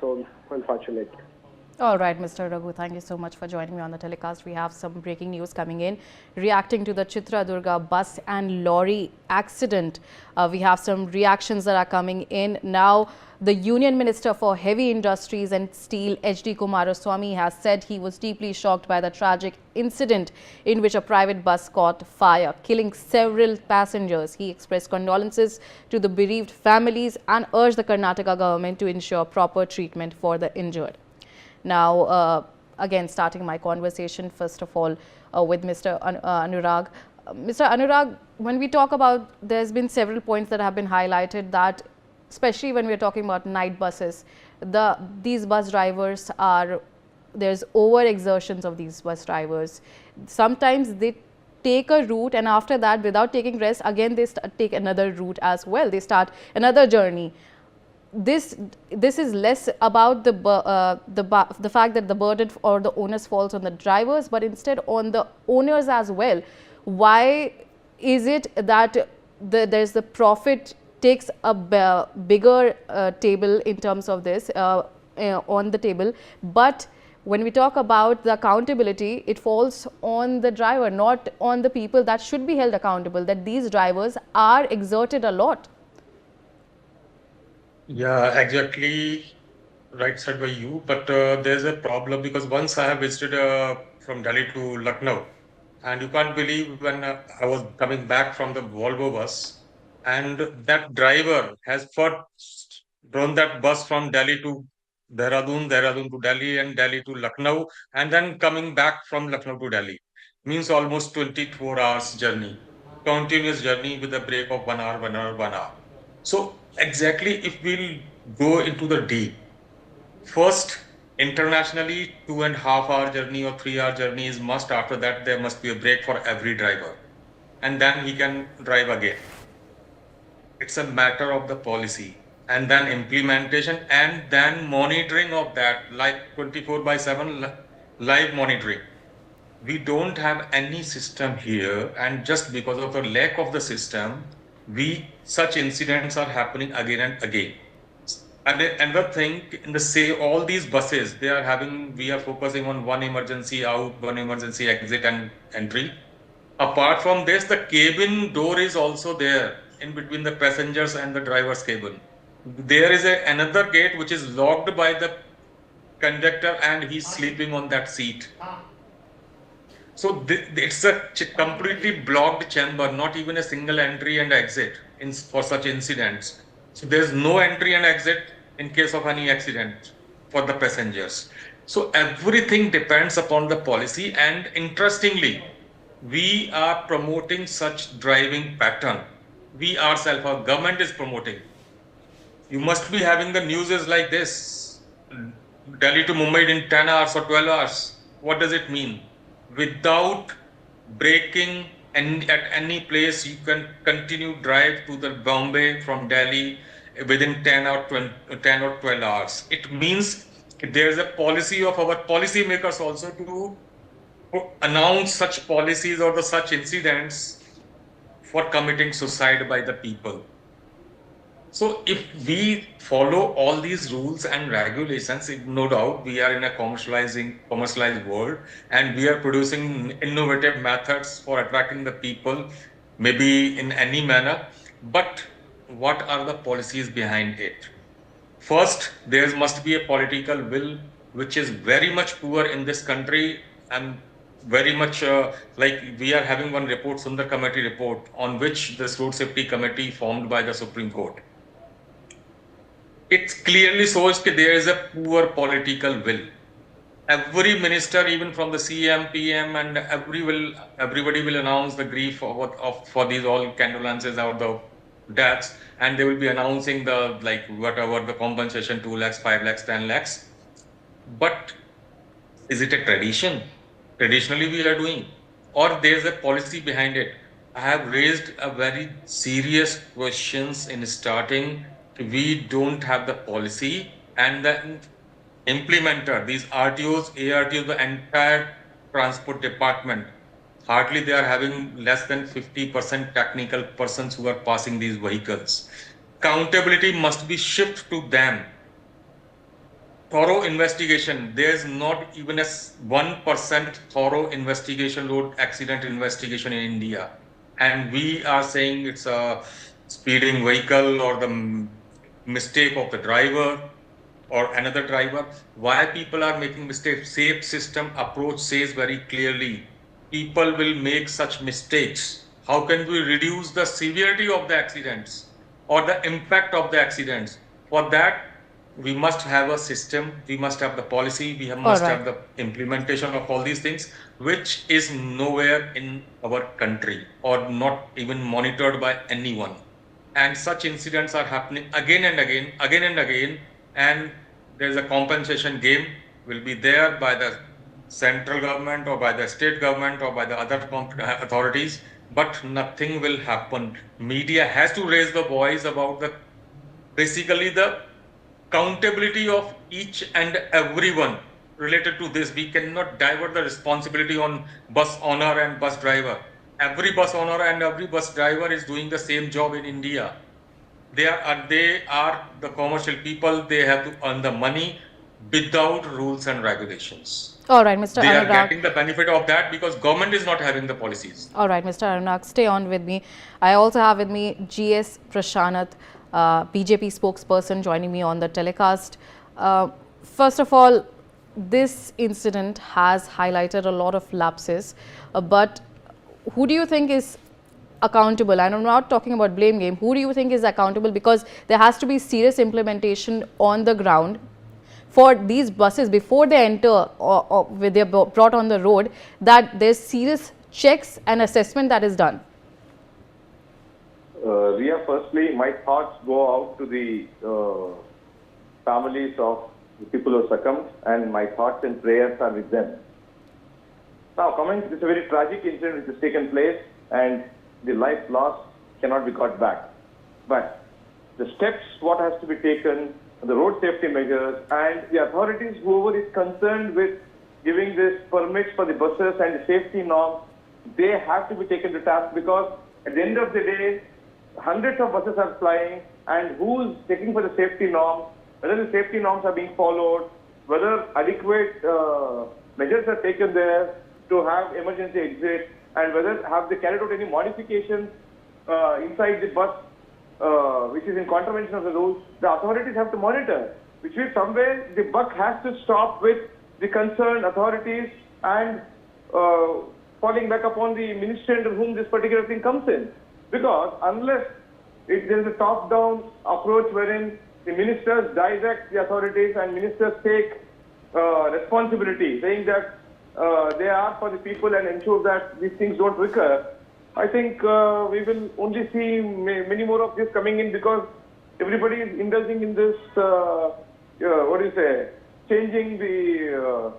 So unfortunate. All right, Mr. Raghu, thank you so much for joining me on the telecast. We have some breaking news coming in. Reacting to the Chitradurga bus and lorry accident, we have some reactions that are coming in. Now, the Union Minister for Heavy Industries and Steel, H.D. Kumaraswamy, has said he was deeply shocked by the tragic incident in which a private bus caught fire, killing several passengers. He expressed condolences to the bereaved families and urged the Karnataka government to ensure proper treatment for the injured. Now, again, starting my conversation, first of all, with Mr. Anurag. Mr. Anurag, when we talk about, there's been several points that have been highlighted that, especially when we're talking about night buses, these bus drivers are, there's overexertions of these bus drivers. Sometimes they take a route and after that, without taking rest, again, they take another route as well. They start another journey. This is less about the fact that the burden or the onus falls on the drivers, but instead on the owners as well. Why is it that there's the profit takes a bigger table in terms of this on the table, but when we talk about the accountability, it falls on the driver, not on the people that should be held accountable, that these drivers are exerted a lot. Yeah, exactly right said by you. But there's a problem because once I have visited from Delhi to Lucknow, and you can't believe when I was coming back from the Volvo bus, and that driver has first drawn that bus from Delhi to Dehradun, Dehradun to Delhi, and Delhi to Lucknow, and then coming back from Lucknow to Delhi. Means almost 24 hours journey, continuous journey with a break of 1 hour, 1 hour, 1 hour. So exactly if we'll go into the deep, first internationally 2.5 hour journey or 3 hour journey is must. After that, there must be a break for every driver, and then he can drive again. It's a matter of the policy and then implementation and then monitoring of that, like 24 by 7 live monitoring. We don't have any system here, and just because of the lack of the system, we such incidents are happening again and again. And another thing, in the say all these buses, they are having, we are focusing on one emergency out, one emergency exit and entry. Apart from this, the cabin door is also there in between the passengers and the driver's cabin. There is another gate which is locked by the conductor and he's sleeping on that seat. So it's a completely blocked chamber, not even a single entry and exit for such incidents. So there's no entry and exit in case of any accident for the passengers. So everything depends upon the policy, and interestingly, we are promoting such driving pattern. We ourselves, our government is promoting. You must be having the news is like this: Delhi to Mumbai in 10 hours or 12 hours. What does it mean? Without breaking at any place, you can continue drive to the Bombay from Delhi within 10 or 20, 10 or 12 hours. It means there's a policy of our policymakers also to announce such policies or the such incidents for committing suicide by the people. So if we follow all these rules and regulations, no doubt we are in a commercialized world, and we are producing innovative methods for attracting the people, maybe in any manner. But what are the policies behind it? First, there must be a political will, which is very much poor in this country, and very much like we are having one report, Sundar Committee report, on which this Road Safety Committee formed by the Supreme Court. It clearly shows that there is a poor political will. Every minister, even from the CM, PM, and everybody will announce the grief for these all condolences or the deaths, and they will be announcing the whatever the compensation, 2 lakhs, 5 lakhs, 10 lakhs. But is it a tradition? Traditionally, we are doing, or there's a policy behind it. I have raised a very serious questions in starting. We don't have the policy, and the implementer, these RTOs, ARTOs, the entire transport department, hardly they are having less than 50% technical persons who are passing these vehicles. Accountability must be shifted to them. thorough investigation. There's not even a 1% thorough investigation, road accident investigation in India. And we are saying it's a speeding vehicle or the mistake of the driver or another driver. Why people are making mistakes? Safe system approach says very clearly, people will make such mistakes. How can we reduce the severity of the accidents or the impact of the accidents? For that, we must have a system, we must have the policy, All must right. have the implementation of all these things, which is nowhere in our country or not even monitored by anyone. And such incidents are happening again and again, again and again. And there's a compensation game will be there by the central government or by the state government or by the other authorities, but nothing will happen. Media has to raise the voice about the basically the accountability of each and everyone related to this. We cannot divert the responsibility on bus owner and bus driver. Every bus owner and every bus driver is doing the same job in India. They are the commercial people. They have to earn the money without rules and regulations. All right, Mr. They are Anurag. getting the benefit of that because government is not having the policies. All right, Mr. Anurag, stay on with me. I also have with me GS Prashanath, BJP spokesperson, joining me on the telecast. First of all, this incident has highlighted a lot of lapses, but who do you think is accountable? And I'm not talking about blame game. Who do you think is accountable? Because there has to be serious implementation on the ground for these buses before they enter or when they're brought on the road, that there's serious checks and assessment that is done. Ria, firstly, my thoughts go out to the families of the people who succumbed, and my thoughts and prayers are with them. Now, it's a very tragic incident which has taken place, and the life lost cannot be got back. But the steps, what has to be taken, the road safety measures, and the authorities, whoever is concerned with giving this permits for the buses and the safety norms, they have to be taken to task, because at the end of the day, hundreds of buses are flying, and who's checking for the safety norms, whether the safety norms are being followed, whether adequate measures are taken there to have emergency exit, and whether have they carried out any modifications inside the bus which is in contravention of the rules. The authorities have to monitor, which means somewhere the buck has to stop with the concerned authorities and falling back upon the ministry under whom this particular thing comes in. Because unless there is a top-down approach wherein the ministers direct the authorities and ministers take responsibility, saying that they are for the people and ensure that these things don't recur, I think we will only see many more of this coming in, because everybody is indulging in this, changing the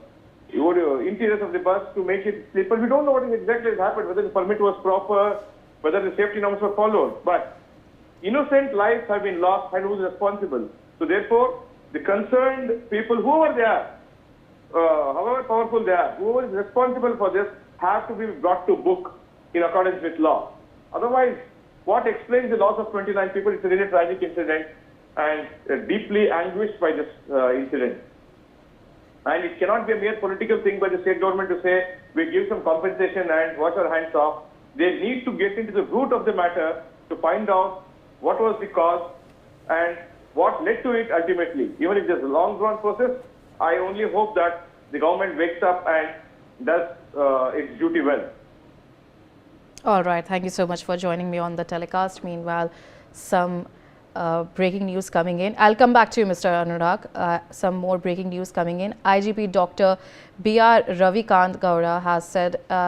interiors of the bus to make it slipper. We don't know what exactly has happened, whether the permit was proper, whether the safety norms were followed. But innocent lives have been lost, and who is responsible? So therefore, the concerned people, whoever they are, however powerful they are, whoever is responsible for this, have to be brought to book in accordance with law. Otherwise, what explains the loss of 29 people? It's a really tragic incident, and deeply anguished by this incident. And it cannot be a mere political thing by the state government to say, we give some compensation and wash our hands off. They need to get into the root of the matter to find out what was the cause and what led to it ultimately. Even if there's a long drawn process, I only hope that the government wakes up and does its duty well. All right. Thank you so much for joining me on the telecast. Meanwhile, some breaking news coming in. I'll come back to you, Mr. Anurag. Some more breaking news coming in. IGP Dr. B.R. Ravikant Gowda has said